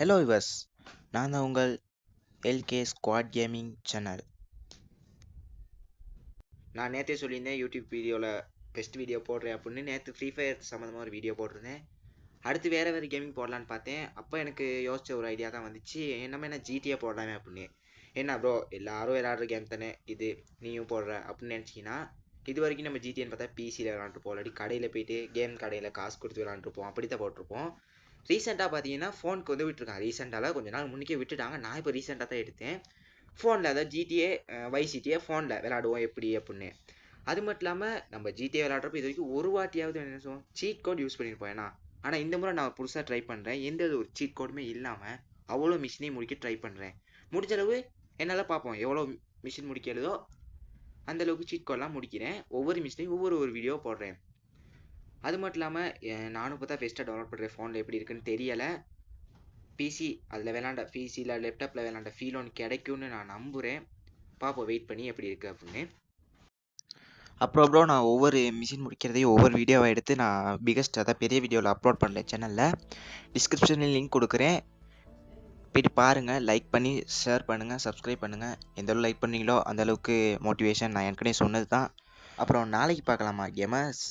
Hello viewers, நான் தான் உங்கள் எல்கே ஸ்குவாட் கேமிங் சேனல். நான் நேற்றே சொல்லியிருந்தேன் யூடியூப் வீடியோவில் பெஸ்ட் வீடியோ போடுறேன் அப்படின்னு. நேற்று ஃப்ரீ ஃபயர் சம்மந்தமாக ஒரு வீடியோ போட்டிருந்தேன். அடுத்து வேறு கேமிங் போடலான்னு பார்த்தேன். அப்போ எனக்கு யோசிச்ச ஒரு ஐடியா தான் வந்துச்சு, என்ன ஜிடிஏ போடலாமே அப்படின்னு. என்ன ப்ரோ, எல்லாரும் விளையாடுற கேம் தானே இது, நீயும் போடுற அப்படின்னு நினச்சிங்கன்னா, இது வரைக்கும் நம்ம ஜிடிஏன்னு பார்த்தா பிசியில் விளாண்டுருப்போம், இல்லாட்டி கடையில் போயிட்டு கேம் கடையில் காசு கொடுத்து விளாண்டுருப்போம், அப்படி தான் போட்டிருப்போம். ரீசெண்டாக பார்த்தீங்கன்னா ஃபோனுக்கு வந்து விட்டுருக்காங்க. ரீசெண்டாக கொஞ்ச நாள் முன்னுக்கே விட்டுட்டாங்க. நான் இப்போ ரீசெண்டாக தான் எடுத்தேன் ஃபோனில். அதாவது ஜிடிஏ வைசிடிஏ ஃபோனில் விளாடுவோம் எப்படி அப்படின்னு. அது மட்டும் இல்லாமல் நம்ம ஜிடிஏ விளாட்றப்ப இது வரைக்கும் ஒரு வாட்டியாவது என்ன சொல்லுவோம், சீட் கோட் யூஸ் பண்ணியிருப்போம். ஏன்னா ஆனால் இந்த முறை நான் புதுசாக ட்ரை பண்ணுறேன். எந்த ஒரு சீட் கோடுமே இல்லாமல் அவ்வளோ மிஷினையும் முடிக்க ட்ரை பண்ணுறேன். முடிஞ்ச அளவு என்னால் பார்ப்போம் எவ்வளோ மிஷின் முடிக்கிறதோ அந்தளவுக்கு சீட் கோடெலாம் முடிக்கிறேன். ஒவ்வொரு மிஷினையும் ஒவ்வொரு வீடியோ போடுறேன். அது மட்டும் இல்லாமல் நானும் இப்போ தான் ஃபஸ்ட்டாக டவுன்லோட் பண்ணுறேன். ஃபோனில் எப்படி இருக்குன்னு தெரியலை. பிசி அதில் விளாண்ட பிசியில் லேப்டாப்பில் விளாண்ட ஃபீல் ஒன்று கிடைக்கும்னு நான் நம்புகிறேன். பார்ப்போம், வெயிட் பண்ணி எப்படி இருக்குது அப்படின்னு. அப்புறம் ப்ரோ, நான் ஒவ்வொரு மிஷின் முடிக்கிறதையும் ஒவ்வொரு வீடியோவை எடுத்து நான் பிகஸ்ட் அதாவது பெரிய வீடியோவில் அப்லோட் பண்ணுறேன் சேனலில். டிஸ்கிரிப்ஷனில் லிங்க் கொடுக்குறேன், போய்ட்டு பாருங்கள். லைக் பண்ணி ஷேர் பண்ணுங்கள், சப்ஸ்கிரைப் பண்ணுங்கள். எந்த அளவு லைக் பண்ணீங்களோ அந்தளவுக்கு மோட்டிவேஷன். நான் ஏற்கனவே சொன்னது தான். அப்புறம் நாளைக்கு பார்க்கலாமா கேமர்ஸ்?